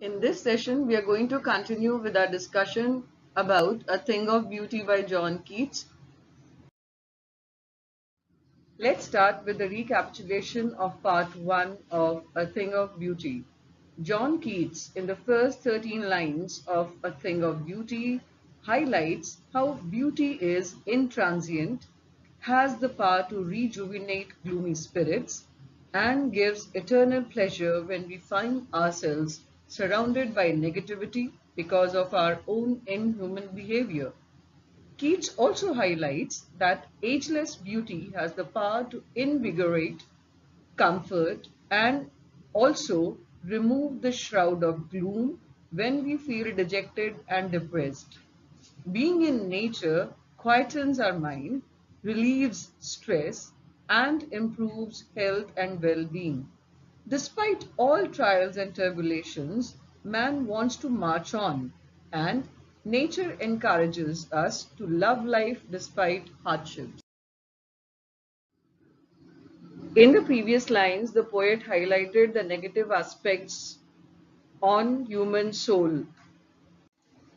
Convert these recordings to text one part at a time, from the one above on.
In this session, we are going to continue with our discussion about A Thing of Beauty by John Keats. Let's start with the recapitulation of part 1 of A Thing of Beauty. John Keats, in the first 13 lines of A Thing of Beauty, highlights how beauty is intransient, has the power to rejuvenate gloomy spirits, and gives eternal pleasure when we find ourselves surrounded by negativity because of our own inhuman behavior. Keats also highlights that ageless beauty has the power to invigorate, comfort, and also remove the shroud of gloom when we feel dejected and depressed. Being in nature quietens our mind, relieves stress, and improves health and well-being. Despite all trials and tribulations, man wants to march on, and nature encourages us to love life despite hardships. In the previous lines, the poet highlighted the negative aspects on human soul.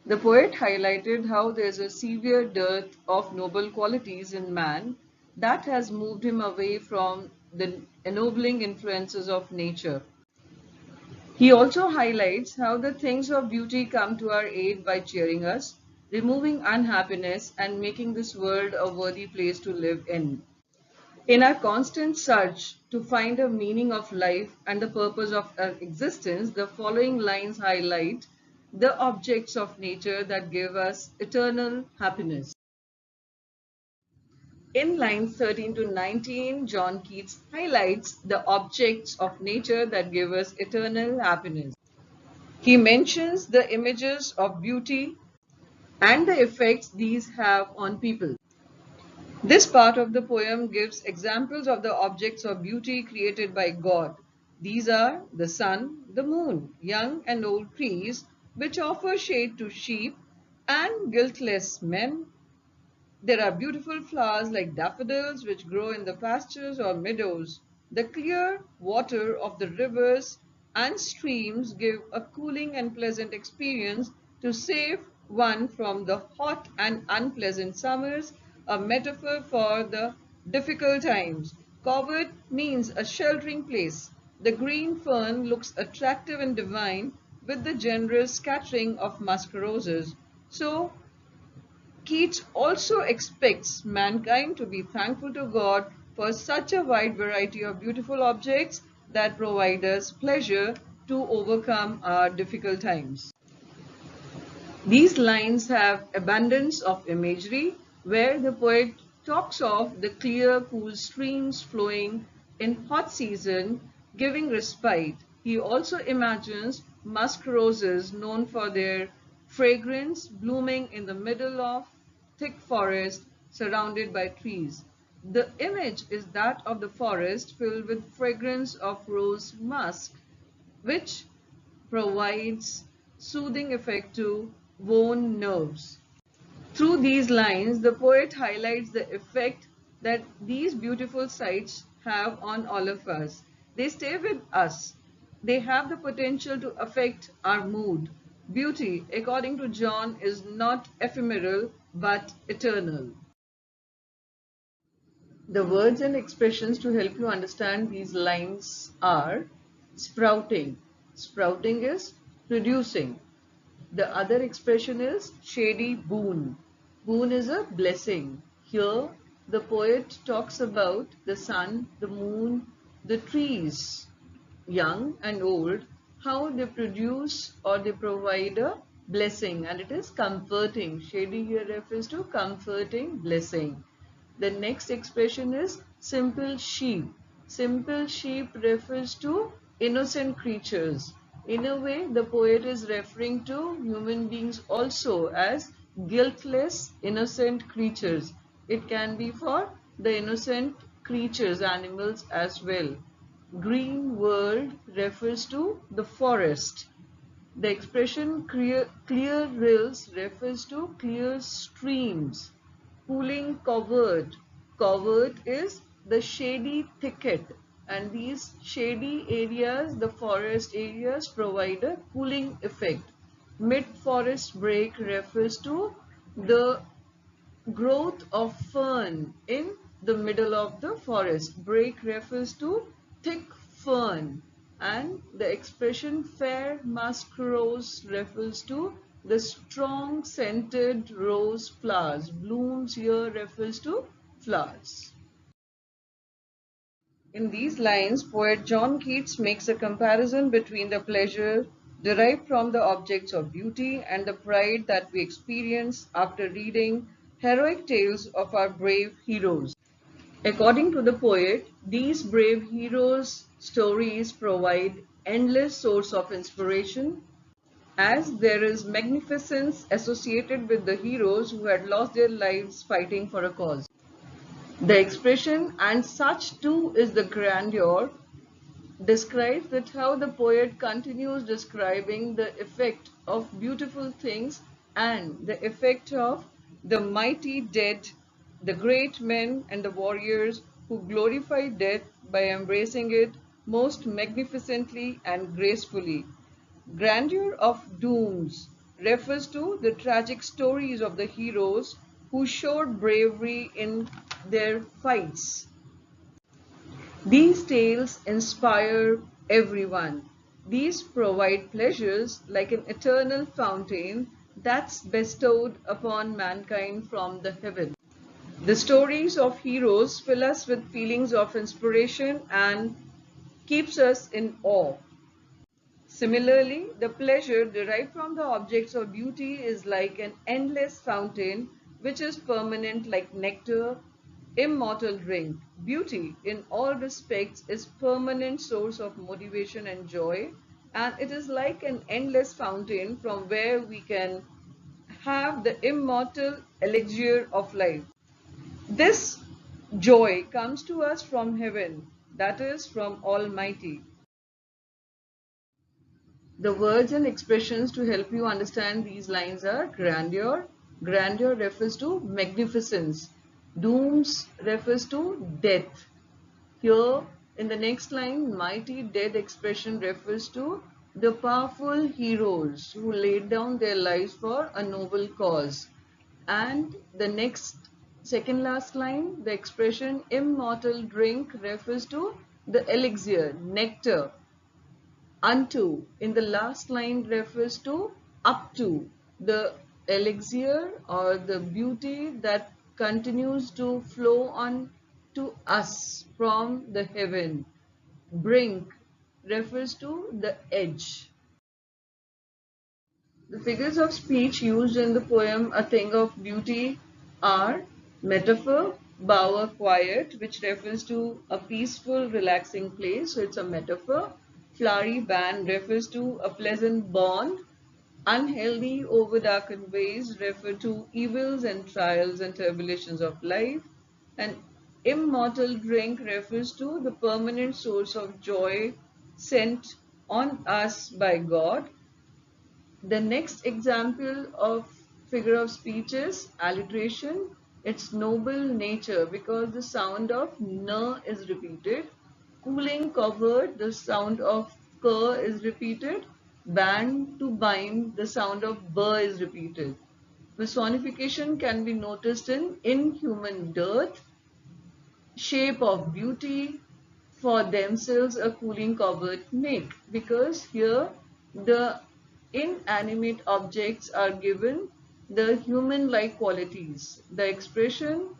The poet highlighted how there is a severe dearth of noble qualities in man that has moved him away from the ennobling influences of nature. He also highlights how the things of beauty come to our aid by cheering us, removing unhappiness, and making this world a worthy place to live in. In our constant search to find a meaning of life and the purpose of our existence, the following lines highlight the objects of nature that give us eternal happiness. In lines 13 to 19, John Keats highlights the objects of nature that give us eternal happiness. He mentions the images of beauty and the effects these have on people. This part of the poem gives examples of the objects of beauty created by God. These are the sun, the moon, young and old trees, which offer shade to sheep, and guiltless men. There are beautiful flowers like daffodils which grow in the pastures or meadows. The clear water of the rivers and streams give a cooling and pleasant experience to save one from the hot and unpleasant summers, a metaphor for the difficult times. Covert means a sheltering place. The green fern looks attractive and divine with the generous scattering of musk roses. So, Keats also expects mankind to be thankful to God for such a wide variety of beautiful objects that provide us pleasure to overcome our difficult times. These lines have abundance of imagery where the poet talks of the clear, cool streams flowing in hot season, giving respite. He also imagines musk roses known for their fragrance blooming in the middle of thick forest surrounded by trees. The image is that of the forest filled with fragrance of rose musk, which provides soothing effect to worn nerves. Through these lines, the poet highlights the effect that these beautiful sights have on all of us. They stay with us. They have the potential to affect our mood. Beauty, according to John, is not ephemeral but eternal. The words and expressions to help you understand these lines are sprouting. Sprouting is producing. The other expression is shady boon. Boon is a blessing. Here, the poet talks about the sun, the moon, the trees, young and old, how they produce or they provide a blessing, and it is comforting. Shady here refers to comforting blessing. The next expression is simple sheep. Simple sheep refers to innocent creatures. In a way, the poet is referring to human beings also as guiltless, innocent creatures. It can be for the innocent creatures, animals as well. Green world refers to the forest. The expression clear rills refers to clear streams. Cooling covert. Covert is the shady thicket, and these shady areas, the forest areas, provide a cooling effect. Mid-forest break refers to the growth of fern in the middle of the forest. Break refers to thick fern, and the expression fair musk rose refers to the strong scented rose flowers. Blooms here refers to flowers. In these lines, poet John Keats makes a comparison between the pleasure derived from the objects of beauty and the pride that we experience after reading heroic tales of our brave heroes. According to the poet, these brave heroes' stories provide endless source of inspiration, as there is magnificence associated with the heroes who had lost their lives fighting for a cause. The expression "and such too is the grandeur" describes that how the poet continues describing the effect of beautiful things and the effect of the mighty dead, the great men and the warriors who glorify death by embracing it most magnificently and gracefully. Grandeur of Dooms refers to the tragic stories of the heroes who showed bravery in their fights. These tales inspire everyone. These provide pleasures like an eternal fountain that's bestowed upon mankind from the heaven. The stories of heroes fill us with feelings of inspiration and keeps us in awe. Similarly, the pleasure derived from the objects of beauty is like an endless fountain which is permanent like nectar, immortal drink. Beauty in all respects is permanent source of motivation and joy, and it is like an endless fountain from where we can have the immortal elixir of life. This joy comes to us from heaven, that is from Almighty. The words and expressions to help you understand these lines are grandeur. Grandeur refers to magnificence. Dooms refers to death. Here in the next line, mighty dead expression refers to the powerful heroes who laid down their lives for a noble cause. And the next second last line, the expression immortal drink refers to the elixir, nectar. Unto in the last line refers to up to, the elixir or the beauty that continues to flow on to us from the heaven. Brink refers to the edge. The figures of speech used in the poem A Thing of Beauty are metaphor, bower quiet, which refers to a peaceful, relaxing place, so it's a metaphor. Flowery band refers to a pleasant bond. Unhealthy, overdarkened ways refer to evils and trials and tribulations of life. And immortal drink refers to the permanent source of joy sent on us by God. The next example of figure of speech is alliteration. It's noble nature because the sound of n is repeated. Cooling covered, the sound of k is repeated. Band to bind, the sound of b is repeated. Personification can be noticed in inhuman dearth, shape of beauty, for themselves a cooling covert make, because here the inanimate objects are given the human-like qualities. The expression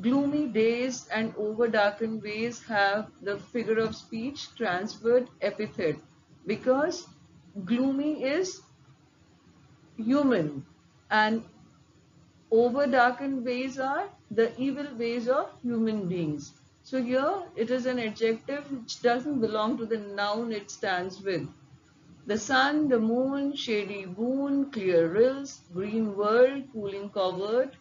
gloomy days and over-darkened ways have the figure of speech transferred epithet, because gloomy is human and over darkened ways are the evil ways of human beings. So here it is an adjective which doesn't belong to the noun it stands with. The sun, the moon, shady boon, clear rills, green world, cooling covert,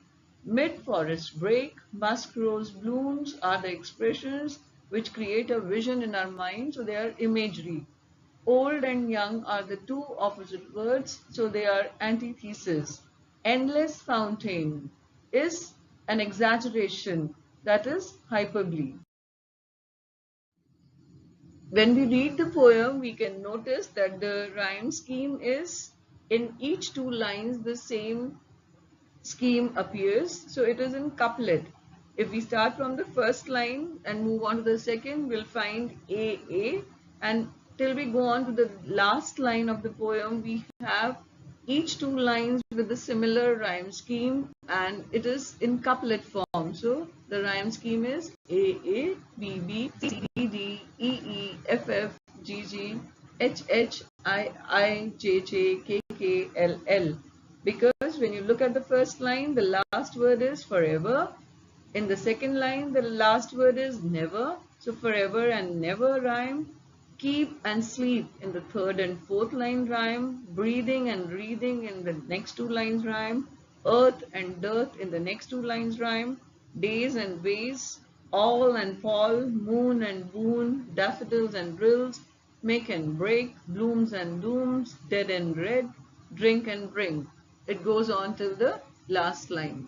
mid-forest break, musk rose blooms are the expressions which create a vision in our mind, so they are imagery. Old and young are the two opposite words, so they are antitheses. Endless fountain is an exaggeration, that is hyperbole. When we read the poem, we can notice that the rhyme scheme is in each two lines the same scheme appears. So it is in couplet. If we start from the first line and move on to the second, we'll find A, and till we go on to the last line of the poem, we have each two lines with a similar rhyme scheme, and it is in couplet form. So the rhyme scheme is A, B, B, C, D, E, F, F, G, G, H, I, J, K, L. Because when you look at the first line, the last word is forever. In the second line, the last word is never. So forever and never rhyme. Keep and sleep in the third and fourth line rhyme. Breathing and breathing in the next two lines rhyme. Earth and dearth in the next two lines rhyme. Days and ways. All and fall. Moon and boon. Daffodils and rills. Make and break. Blooms and dooms. Dead and red. Drink and drink. It goes on till the last line.